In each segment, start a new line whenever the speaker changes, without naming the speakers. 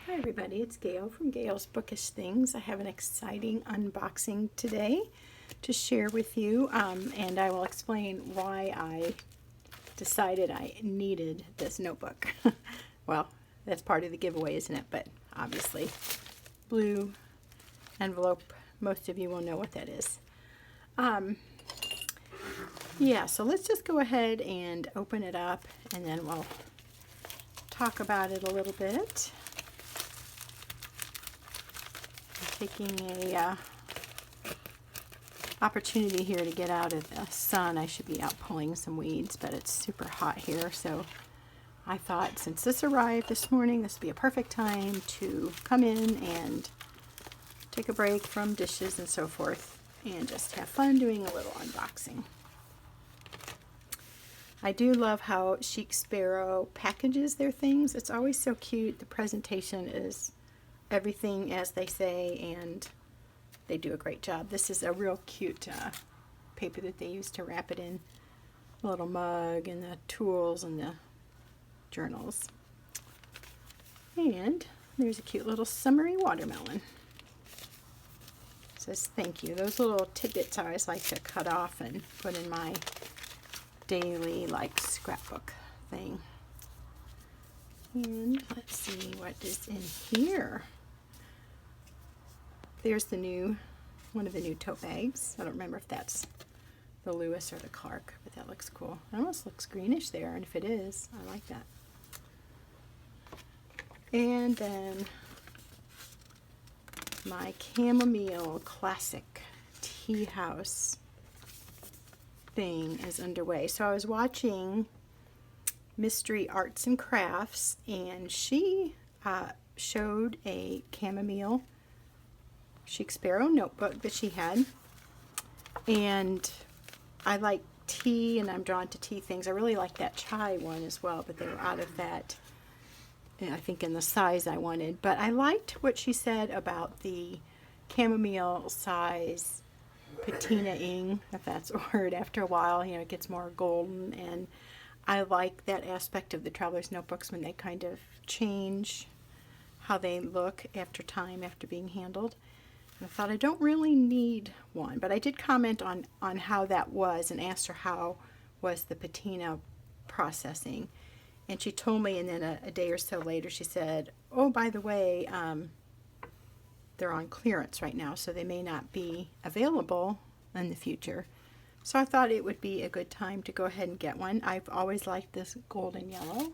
Hi everybody, it's Gail from Gail's Bookish Things. I have an exciting unboxing today to share with you, and I will explain why I decided I needed this notebook. Well, that's part of the giveaway, isn't it? But obviously, blue envelope, most of you will know what that is. Yeah, so let's just go ahead and open it up, and then we'll talk about it a little bit. Taking a opportunity here to get out of the sun. I should be out pulling some weeds, but it's super hot here, so I thought since this arrived this morning, this would be a perfect time to come in and take a break from dishes and so forth and just have fun doing a little unboxing. I do love how Chic Sparrow packages their things. It's always so cute. The presentation is everything as they say, and they do a great job. This is a real cute paper that they use to wrap it in. A little mug and the tools and the journals. And there's a cute little summery watermelon. It says thank you. Those little tidbits I always like to cut off and put in my daily like scrapbook thing. And let's see what is in here. There's the new, one of the new tote bags. I don't remember if that's the Lewis or the Clark, but that looks cool. It almost looks greenish there, and if it is, I like that. And then my Camomile classic tea house thing is underway. So I was watching Mystery Arts and Crafts, and she showed a chamomile Chic Sparrow notebook that she had, and I like tea and I'm drawn to tea things. I really like that chai one as well, but they were out of that, I think, in the size I wanted. But I liked what she said about the chamomile size patina-ing, if that's a word. After a while, you know, it gets more golden, and I like that aspect of the traveler's notebooks when they kind of change how they look after time, after being handled. And I thought I don't really need one, but I did comment on how that was and asked her how was the patina processing. And she told me, and then a day or so later she said, oh, by the way, they're on clearance right now, so they may not be available in the future. So I thought it would be a good time to go ahead and get one. I've always liked this golden yellow,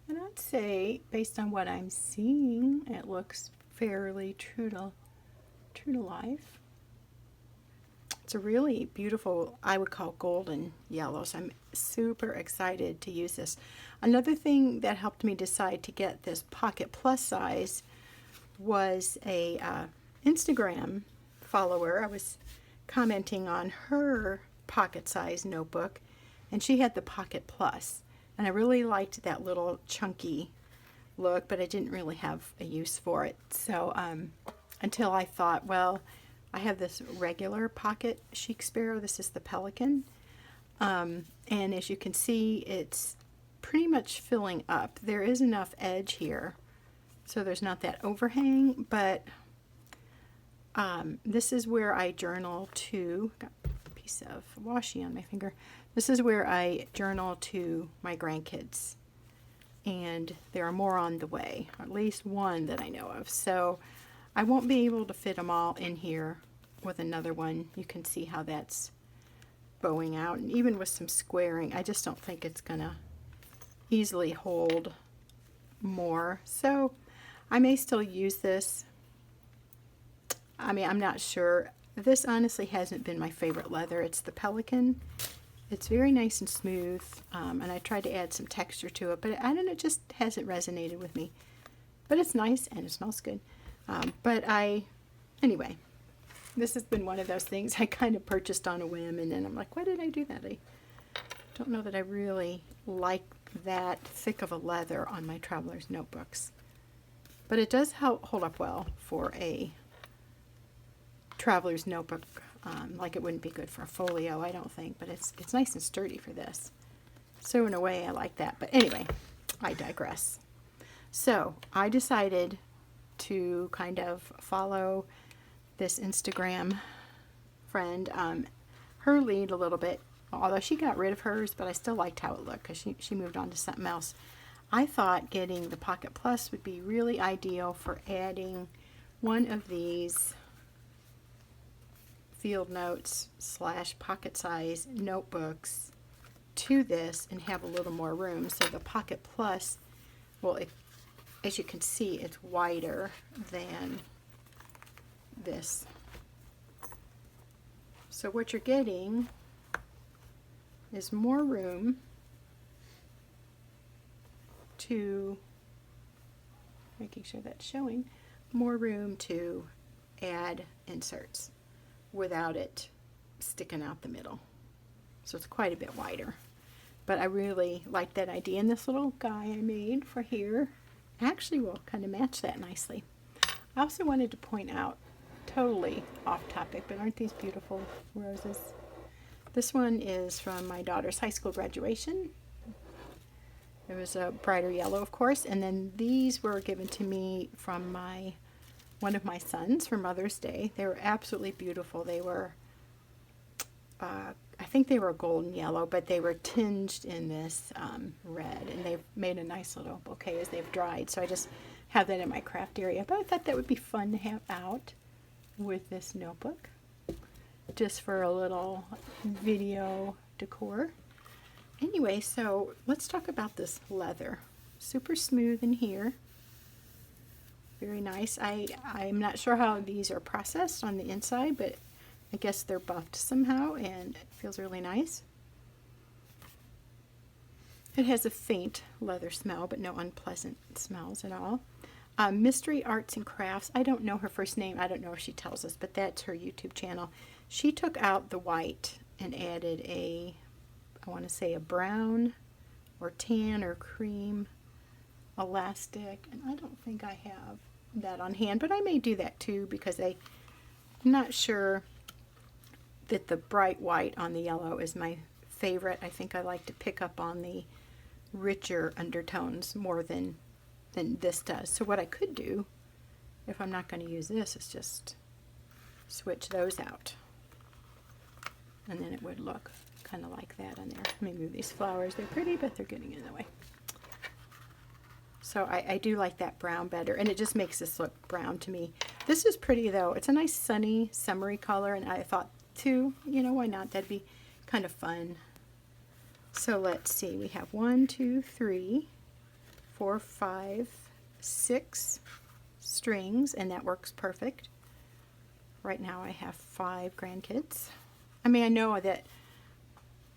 and I'd say, based on what I'm seeing, it looks fairly true to life. It's a really beautiful, I would call golden yellow, so I'm super excited to use this. Another thing that helped me decide to get this Pocket Plus size was a Instagram follower. I was commenting on her pocket size notebook, and she had the Pocket Plus, and I really liked that little chunky look, but I didn't really have a use for it. So until I thought, well, I have this regular pocket Chic Sparrow. This is the Pelican, and as you can see, it's pretty much filling up. There is enough edge here, so there's not that overhang, but this is where I journal to, got a piece of washi on my finger. This is where I journal to my grandkids, and there are more on the way, at least one that I know of. So I won't be able to fit them all in here with another one. You can see how that's bowing out, and even with some squaring, I just don't think it's gonna easily hold more. So I may still use this. I mean, I'm not sure. This honestly hasn't been my favorite leather. It's the Pelican. It's very nice and smooth, and I tried to add some texture to it, but I don't know, it just hasn't resonated with me. But it's nice and it smells good. Anyway, this has been one of those things I kind of purchased on a whim, and then I'm like, why did I do that? I don't know that I really like that thick of a leather on my traveler's notebooks. But it does hold up well for a traveler's notebook. Like it wouldn't be good for a folio, I don't think, but it's nice and sturdy for this. So in a way, I like that. But anyway, I digress. So I decided to kind of follow this Instagram friend, her lead a little bit, although she got rid of hers, but I still liked how it looked because she moved on to something else. I thought getting the Pocket Plus would be really ideal for adding one of these field notes / pocket size notebooks to this and have a little more room. So the Pocket Plus, well, as you can see, it's wider than this. So what you're getting is more room to, making sure that's showing, more room to add inserts without it sticking out the middle. So it's quite a bit wider. But I really like that idea, and this little guy I made for here actually will kind of match that nicely. I also wanted to point out, totally off topic, but aren't these beautiful roses? This one is from my daughter's high school graduation. It was a brighter yellow, of course, and then these were given to me from one of my sons for Mother's Day. They were absolutely beautiful. They were, I think they were golden yellow, but they were tinged in this red, and they've made a nice little bouquet as they've dried. So I just have that in my craft area. But I thought that would be fun to have out with this notebook, just for a little video decor. Anyway, so let's talk about this leather. Super smooth in here. Very nice. I'm not sure how these are processed on the inside, but I guess they're buffed somehow, and it feels really nice. It has a faint leather smell, but no unpleasant smells at all. Mystery Arts and Crafts. I don't know her first name. I don't know if she tells us, but that's her YouTube channel. She took out the white and added I want to say a brown or tan or cream elastic, and I don't think I have that on hand, but I may do that too, because I'm not sure that the bright white on the yellow is my favorite. I think I like to pick up on the richer undertones more than this does. So what I could do, if I'm not going to use this, is just switch those out, and then it would look kind of like that on there. Let me move these flowers. They're pretty, but they're getting in the way. So I do like that brown better, and it just makes this look brown to me. This is pretty though. It's a nice sunny, summery color, and I thought too, you know, why not? That'd be kind of fun. So let's see. We have 1, 2, 3, 4, 5, 6 strings, and that works perfect. Right now I have 5 grandkids. I mean, I know that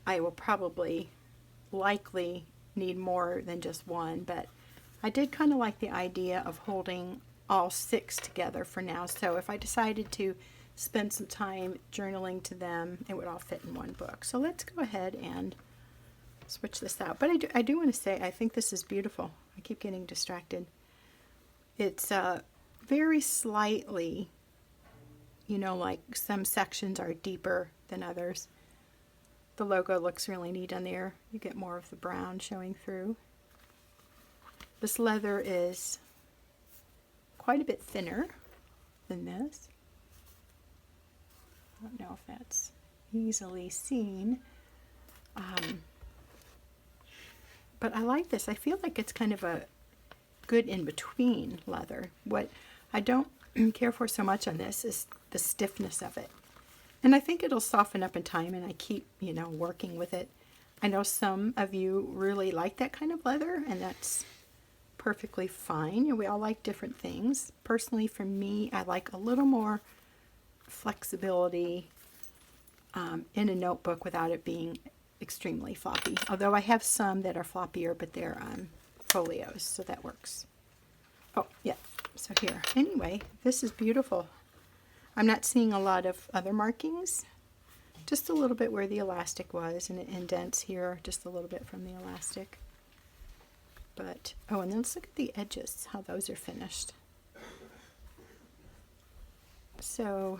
I will probably likely need more than just one, but I did kind of like the idea of holding all 6 together for now. So if I decided to spend some time journaling to them, it would all fit in one book. So let's go ahead and switch this out. But I do want to say, I think this is beautiful. I keep getting distracted. It's very slightly, you know, like some sections are deeper than others. The logo looks really neat on there. You get more of the brown showing through. This leather is quite a bit thinner than this. I don't know if that's easily seen. But I like this. I feel like it's kind of a good in-between leather. What I don't care for so much on this is the stiffness of it. And I think it'll soften up in time, and I keep, you know, working with it. I know some of you really like that kind of leather, and that's perfectly fine. You know, we all like different things. Personally, for me, I like a little more flexibility in a notebook without it being extremely floppy. Although I have some that are floppier, but they're folios, so that works. Oh, yeah. So here. Anyway, this is beautiful. I'm not seeing a lot of other markings. Just a little bit where the elastic was, and it indents here just a little bit from the elastic. But, oh, and then let's look at the edges, how those are finished. So,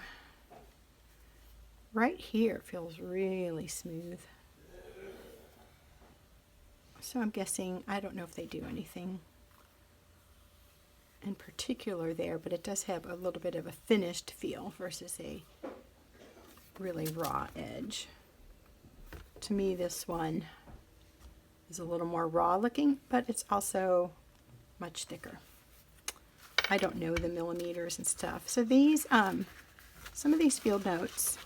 right here feels really smooth. So I'm guessing, I don't know if they do anything particular there, but it does have a little bit of a finished feel versus a really raw edge. To me, this one is a little more raw looking, but it's also much thicker. I don't know the millimeters and stuff. So these, some of these field notes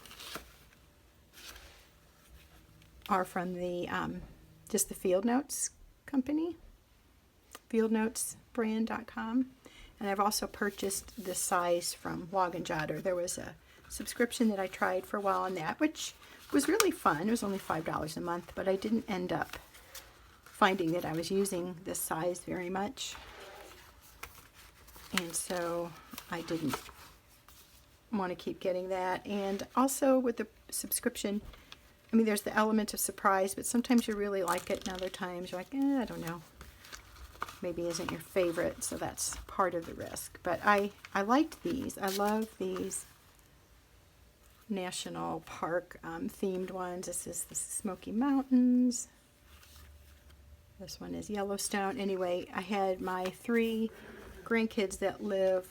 are from the, just the Field Notes company, fieldnotesbrand.com. And I've also purchased the size from Log and Jotter. There was a subscription that I tried for a while on that, which was really fun. It was only $5 a month, but I didn't end up finding that I was using this size very much. And so I didn't want to keep getting that. And also with the subscription, I mean, there's the element of surprise, but sometimes you really like it, and other times you're like, I don't know. Maybe isn't your favorite, so that's part of the risk. But I liked these. I love these national park themed ones. This is the Smoky Mountains. This one is Yellowstone. Anyway, I had my 3 grandkids that live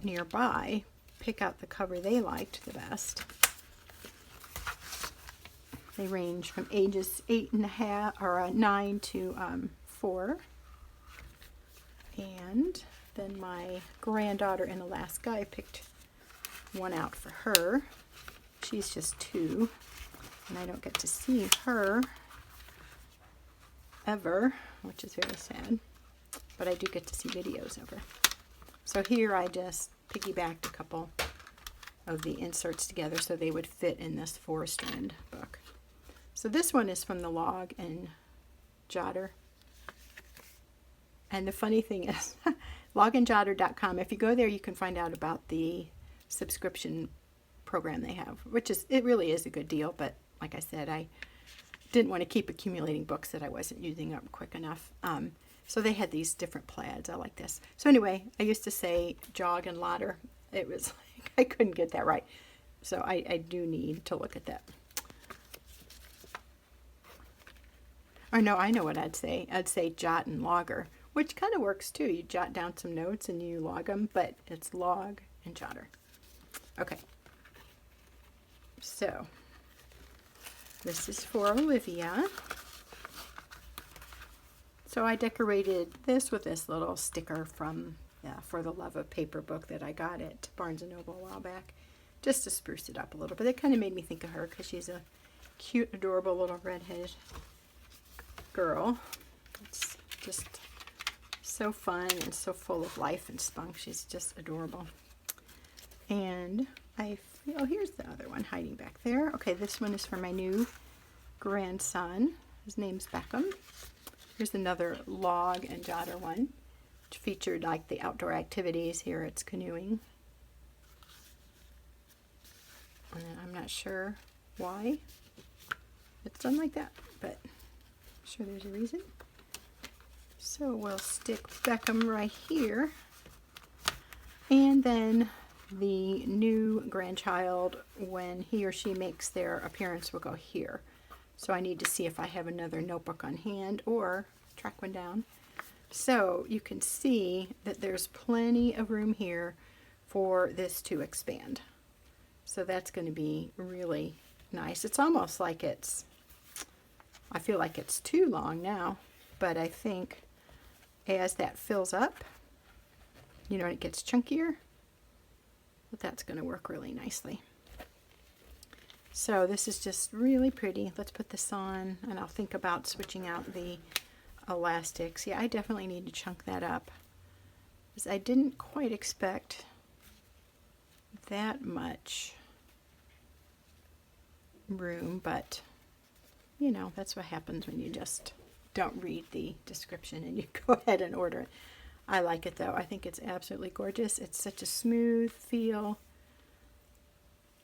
nearby pick out the cover they liked the best. They range from ages 8.5 or 9 to 4. And then my granddaughter in Alaska, I picked one out for her. She's just 2, and I don't get to see her ever, which is very sad. But I do get to see videos of her. So here I just piggybacked a couple of the inserts together so they would fit in this 4-strand book. So this one is from the Log and Jotter. And the funny thing is, logandjotter.com, if you go there, you can find out about the subscription program they have, which is, it really is a good deal. But like I said, I didn't want to keep accumulating books that I wasn't using up quick enough. So they had these different plaids. I like this. So anyway, I used to say jog and lotter. It was like, I couldn't get that right. So I do need to look at that. Or no, I know what I'd say. I'd say jot and logger, which kind of works too. You jot down some notes and you log them, but it's Log and Jotter. Okay. So this is for Olivia. So I decorated this with this little sticker from For the Love of Paper book that I got at Barnes & Noble a while back, just to spruce it up a little bit. It kind of made me think of her because she's a cute, adorable little redheaded girl. It's just so fun and so full of life and spunk. She's just adorable. And I feel, here's the other one hiding back there. Okay, this one is for my new grandson. His name's Beckham. Here's another Log and Jotter one, which featured like the outdoor activities. Here it's canoeing. And I'm not sure why it's done like that, but I'm sure there's a reason. So we'll stick Beckham right here. And then the new grandchild, when he or she makes their appearance, will go here. So I need to see if I have another notebook on hand or track one down. So you can see that there's plenty of room here for this to expand. So that's going to be really nice. It's almost like I feel like it's too long now, but I think as that fills up, you know, it gets chunkier, but that's going to work really nicely. So this is just really pretty. Let's put this on, and I'll think about switching out the elastics. Yeah, I definitely need to chunk that up, because I didn't quite expect that much room, but you know, that's what happens when you just don't read the description and you go ahead and order it. I like it though. I think it's absolutely gorgeous. It's such a smooth feel.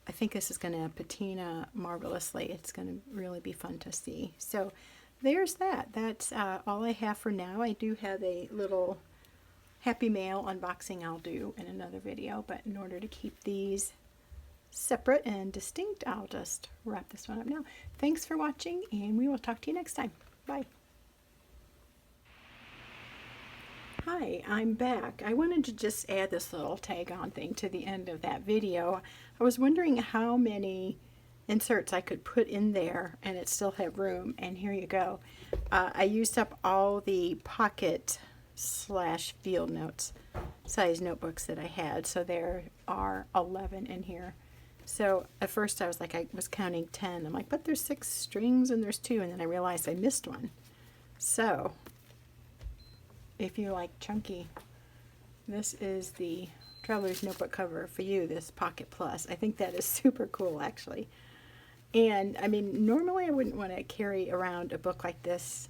I think this is going to patina marvelously. It's going to really be fun to see. So there's that. That's all I have for now. I do have a little Happy Mail unboxing I'll do in another video, but in order to keep these separate and distinct, I'll just wrap this one up now. Thanks for watching, and we will talk to you next time. Bye. Hi, I'm back. I wanted to just add this little tag on thing to the end of that video. I was wondering how many inserts I could put in there and it still have room, and here you go. I used up all the pocket / field notes size notebooks that I had, so there are 11 in here. So at first I was like, I was counting 10. I'm like, but there's 6 strings and there's 2, and then I realized I missed one. So if you like chunky, this is the Traveler's Notebook cover for you, this Pocket Plus. I think that is super cool, actually. And I mean, normally I wouldn't want to carry around a book like this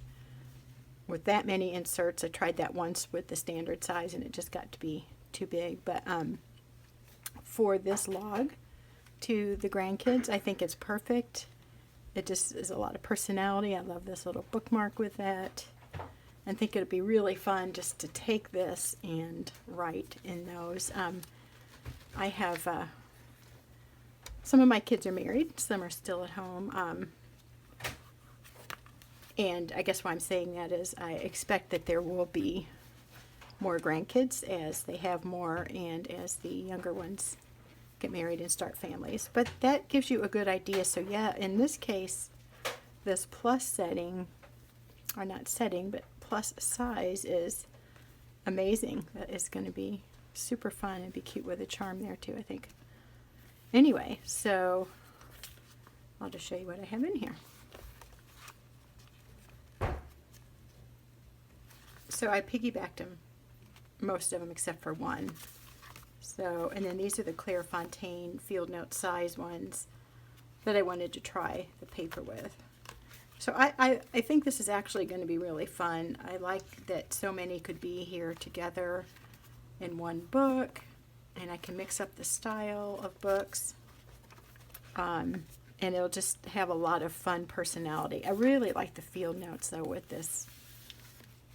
with that many inserts. I tried that once with the standard size and it just got to be too big. But for this log to the grandkids, I think it's perfect. It just is a lot of personality. I love this little bookmark with that. I think it would be really fun just to take this and write in those. I have, some of my kids are married, some are still at home. And I guess why I'm saying that is I expect that there will be more grandkids as they have more and as the younger ones get married and start families. But that gives you a good idea. So yeah, in this case, this plus setting, or not setting, but plus size is amazing. That is going to be super fun and be cute with a charm there too, I think. Anyway, so I'll just show you what I have in here. So I piggybacked them, most of them except for one. So, and then these are the Clairefontaine field note size ones that I wanted to try the paper with. So I think this is actually going to be really fun. I like that so many could be here together in one book, and I can mix up the style of books, and it'll just have a lot of fun personality. I really like the field notes though with this,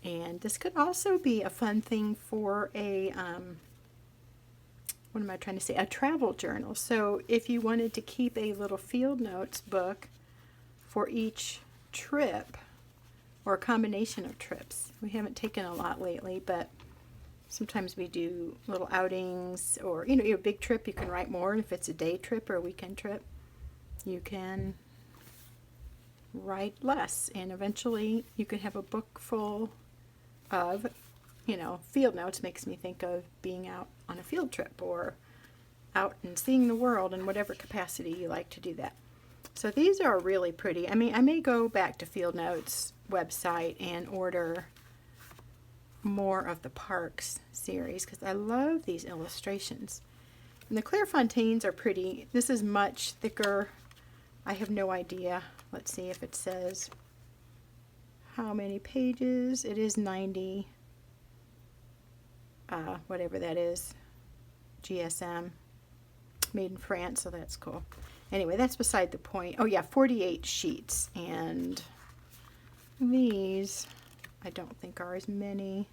and this could also be a fun thing for a what am I trying to say, a travel journal. So if you wanted to keep a little field notes book for each trip, or a combination of trips. We haven't taken a lot lately, but sometimes we do little outings, or you know, your big trip you can write more. If it's a day trip or a weekend trip, you can write less, and eventually you could have a book full of, you know, field notes. Makes me think of being out on a field trip or out and seeing the world in whatever capacity you like to do that. So these are really pretty. I mean, I may go back to Field Notes website and order more of the Parks series because I love these illustrations. And the Clairefontaines are pretty. This is much thicker. I have no idea. Let's see if it says how many pages. It is 90, whatever that is, GSM, made in France, so that's cool. Anyway, that's beside the point. Oh yeah, 48 sheets, and these I don't think are as many.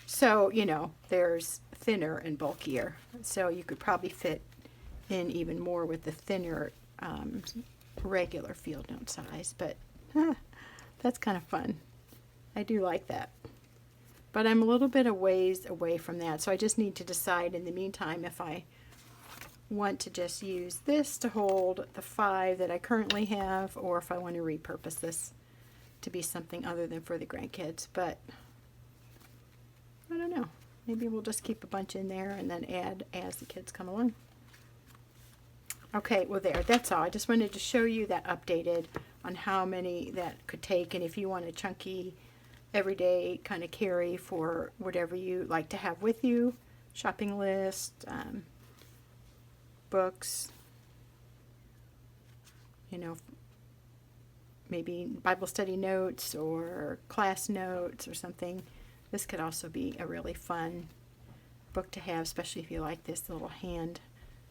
So, you know, there's thinner and bulkier, so you could probably fit in even more with the thinner regular field note size, but that's kind of fun. I do like that. But I'm a little bit a ways away from that, so I just need to decide in the meantime if I want to just use this to hold the 5 that I currently have, or if I want to repurpose this to be something other than for the grandkids. But I don't know. Maybe we'll just keep a bunch in there and then add as the kids come along. Okay, well there, that's all. I just wanted to show you that updated on how many that could take, and if you want a chunky everyday kind of carry for whatever you like to have with you, shopping list, books, you know, maybe Bible study notes or class notes or something. This could also be a really fun book to have, especially if you like this little hand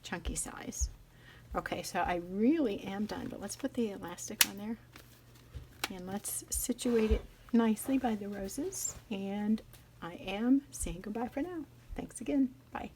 chunky size. Okay, so I really am done, but let's put the elastic on there and let's situate it nicely by the roses, and I am saying goodbye for now. Thanks again. Bye.